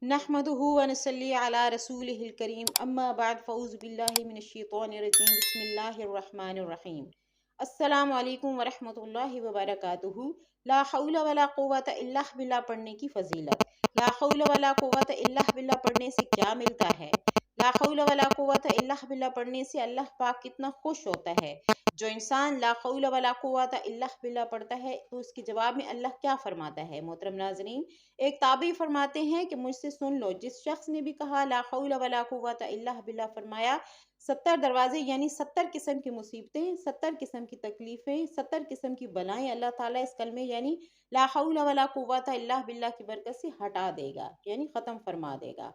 नहमदुहु व नसल्ली अला रसूलिहिल करीम अम्मा बाद फ़ऊज़ु बिल्लाहि मिनश्शैतानिर रजीम बिस्मिल्लाहिर रहमानिर रहीम। अस्सलामु अलैकुम व रहमतुल्लाहि व बरकातुहू। ला हौला वला कुव्वता इल्ला बिल्लाह पढ़ने की फजीलत। ला हौला वला कुव्वता इल्ला बिल्लाह पढ़ने से क्या मिलता है? ला हौला वला कुव्वता इल्ला बिल्लाह पढ़ने से अल्लाह पाक कितना खुश होता है। जो इंसान ला हौला वला कुव्वता इल्ला बिल्लाह पढ़ता है तो उसके जवाब में अल्लाह क्या फरमाता है? मोहतरम नाज़रीन, एक ताबी फरमाते हैं कि मुझसे सुन लो, जिस शख्स ने भी कहा ला हौला वला कुव्वता इल्ला बिल्लाह, फरमाया 70 दरवाजे यानी 70 किस्म की मुसीबतें, 70 किस्म की तकलीफें, 70 किस्म की बलाएं अल्लाह ताला इस कलमे यानी ला हौला वला कुव्वता इल्ला बिल्लाह की बरकत से हटा देगा, यानी ख़त्म फरमा देगा।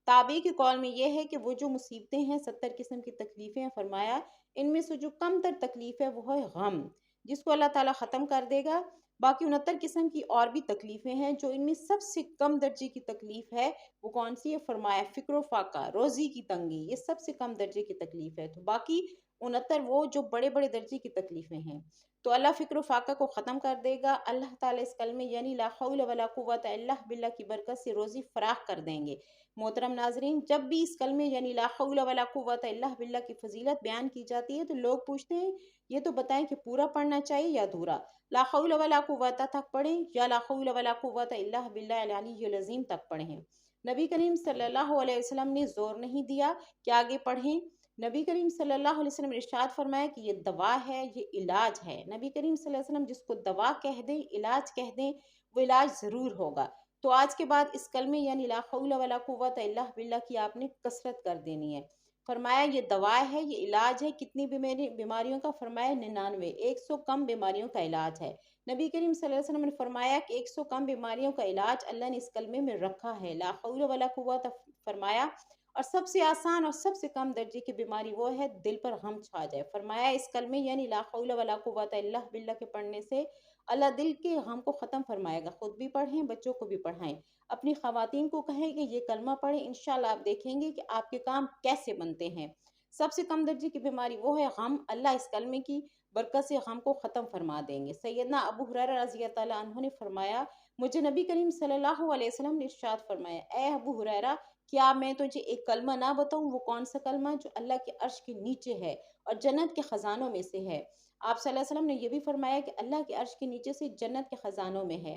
ताबी के कौल में यह है कि वो जो मुसीबतें हैं, 70 किस्म की तकलीफें हैं, फरमाया इनमें से जो कम तर तकलीफ है वो है गम, जिसको अल्लाह ताला ख़त्म कर देगा। बाकी 69 किस्म की और भी तकलीफ़ें हैं, जो इनमें सबसे कम दर्जे की तकलीफ़ है वो कौन सी है? फरमाया फ़िक्र फ़ाका, रोज़ी की तंगी, ये सबसे कम दर्जे की तकलीफ़ है। तो बाकी 69 वो जो बड़े बड़े दर्जे की तकलीफ़ें हैं, तो अल्लाह फ़िक्र फ़ाका को ख़त्म कर देगा। अल्लाह ताला इस कलमे यानी ला हौला वला कुव्वता इल्ला बिल्लाह की बरकत से रोज़ी फ़राख कर देंगे। मोहतरम नाज़रीन, जब भी इस कलमे यानी ला हौला वला कुव्वता इल्ला बिल्लाह की फ़जीलत बयान की जाती है तो लोग पूछते हैं ये तो बताएं कि पूरा पढ़ना चाहिए या अधूरा। ला हौला वला कुव्वता तक पढ़ें या ला हौला वला कुव्वता इल्ला बिल्लाहिल अलिय्युल अज़ीम तक पढ़ें। नबी करीम सल्लल्लाहु अलैहि वसल्लम ने ज़ोर नहीं दिया कि आगे पढ़ें। नबी करीम सल्लल्लाहु अलैहि वसल्लम ने इरशाद फरमाया कि ये दवा है, ये इलाज है। नबी करीम सल्लल्लाहु अलैहि वसल्लम जिसको दवा कह दें, इलाज कह दें, वो इलाज ज़रूर होगा। तो आज के बाद इस कलमे यानी ला हौला वला कुव्वता इल्ला बिल्लाह की आपने कसरत कर देनी है। फरमाया ये दवा है, ये इलाज है। कितनी बीमारियों का? फरमाया 99, 100 कम बीमारियों का इलाज है। नबी करीम सल्लल्लाहु अलैहि वसल्लम ने फरमाया कि 100 कम बीमारियों का इलाज अल्लाह ने इस कलमे में रखा है, ला हौला वला कुव्वता। फरमाया और सबसे आसान और सबसे कम दर्जे की बीमारी वो है दिल पर गम छा जाए। फरमाया इस कलमे यानी ला हौला वला कुव्वता इल्ला बिल्लाह के पढ़ने से अल्लाह दिल के गम को ख़त्म फरमाएगा। खुद भी पढ़ें, बच्चों को भी पढ़ाएं, अपनी ख़वातीन को कहें कि ये कलमा पढ़ें, इंशाल्लाह आप देखेंगे कि आपके काम कैसे बनते हैं। सबसे कम दर्जे की बीमारी वो है गम, अल्लाह इस कलमे की बरकत से गम को ख़त्म फरमा देंगे। सैयदना अबू हुरैरा रज़ी अल्लाह तआला अन्हु ने फरमाया, मुझे नबी करीम सल्लल्लाहु अलैहि वसल्लम ने इरशाद फरमाया, ए अबू हुरैरा, क्या मैं तुझे एक कलमा ना बताऊं? वो कौन सा कलमा? जो अल्लाह के अर्श के नीचे है और जन्नत के ख़जानों में से है। आप सल्लल्लाहु अलैहि वसल्लम ने यह भी फरमाया कि अल्लाह के अर्श के नीचे से जन्नत के ख़जानों में है।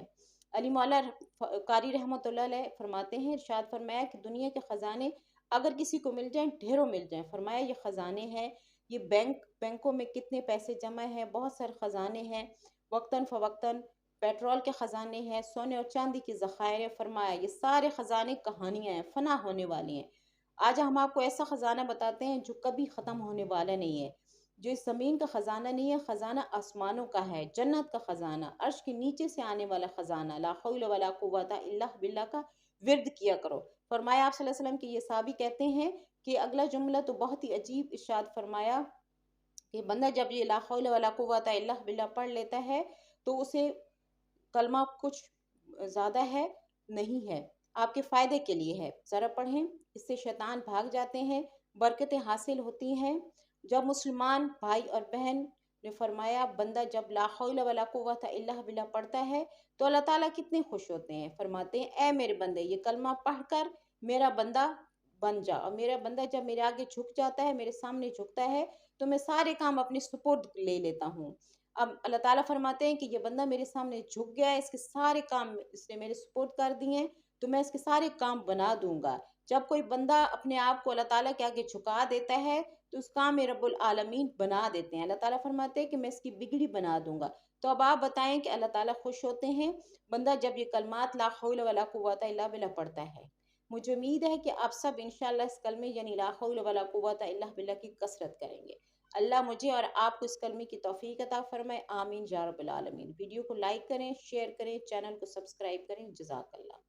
अली मौला कारी रहमतुल्लाह अलैह फरमाते हैं, इरशाद फरमाया कि दुनिया के ख़जाने अगर किसी को मिल जाएं, ढेरों मिल जाएं, फरमाया ये ख़जाने हैं, ये बैंकों में कितने पैसे जमा हैं, बहुत सारे ख़जाने हैं, वक्तन फ़वक्तन पेट्रोल के ख़जाने हैं, सोने और चांदी के ज़खायर। फरमाया ये सारे ख़जाने कहानियाँ हैं, फ़ना होने वाली हैं। आज हम आपको ऐसा ख़जाना बताते हैं जो कभी ख़त्म होने वाला नहीं है, जो इस ज़मीन का ख़जाना नहीं है, ख़जाना आसमानों का है, जन्नत का ख़जाना, अर्श के नीचे से आने वाला ख़जाना। ला हौला वला कुव्वता इल्ला बिल्लाह का विर्द किया करो। फरमाया आप सल्लल्लाहु अलैहि वसल्लम के ये साहबी कहते हैं कि अगला जुमला तो बहुत ही अजीब इरशाद फरमाया कि बंदा जब ये ला हौला वला कुव्वता इल्ला बिल्लाह पढ़ लेता है तो उसे कलमा कुछ ज़्यादा है नहीं है, आपके फ़ायदे के लिए है, ज़रा पढ़ें, इससे शैतान भाग जाते हैं, बरकतें हासिल होती हैं। जब मुसलमान भाई और बहन ने फरमाया बंदा जब ला हौला वला कुव्वता इल्ला बिल्लाह पढ़ता है तो अल्लाह ताला कितने खुश होते हैं। फरमाते हैं ए मेरे बंदे, ये कलमा पढ़कर मेरा बंदा बन जा। और मेरा बंदा जब मेरे आगे झुक जाता है, मेरे सामने झुकता है, तो मैं सारे काम अपने सुपुर्द ले लेता हूँ। अब अल्लाह ताला फरमाते हैं कि ये बंदा मेरे सामने झुक गया है, इसके सारे काम इसने मेरे सुपुर्द कर दिए हैं, तो मैं इसके सारे काम बना दूंगा। जब कोई बंदा अपने आप को अल्लाह ताला के आगे झुका देता है तो उस काम में रब्बुल आलमीन बना देते हैं। अल्लाह ताला फरमाते हैं कि मैं इसकी बिगड़ी बना दूंगा। तो अब आप बताएं कि अल्लाह ताला खुश होते हैं बंदा जब ये कलमात ला हौला वला कुव्वता इल्ला बिल्लाह पढ़ता है। मुझे उम्मीद है कि आप सब इंशाअल्लाह इस कलमे यानी ला हौला वला कुव्वता इल्ला बिल्लाह की कसरत करेंगे। अल्लाह मुझे और आपको इस कलमे की तौफीक अता फरमाए, आमीन या रब्बल आलमीन। वीडियो को लाइक करें, शेयर करें, चैनल को सब्सक्राइब करें। जज़ाकल्लाह।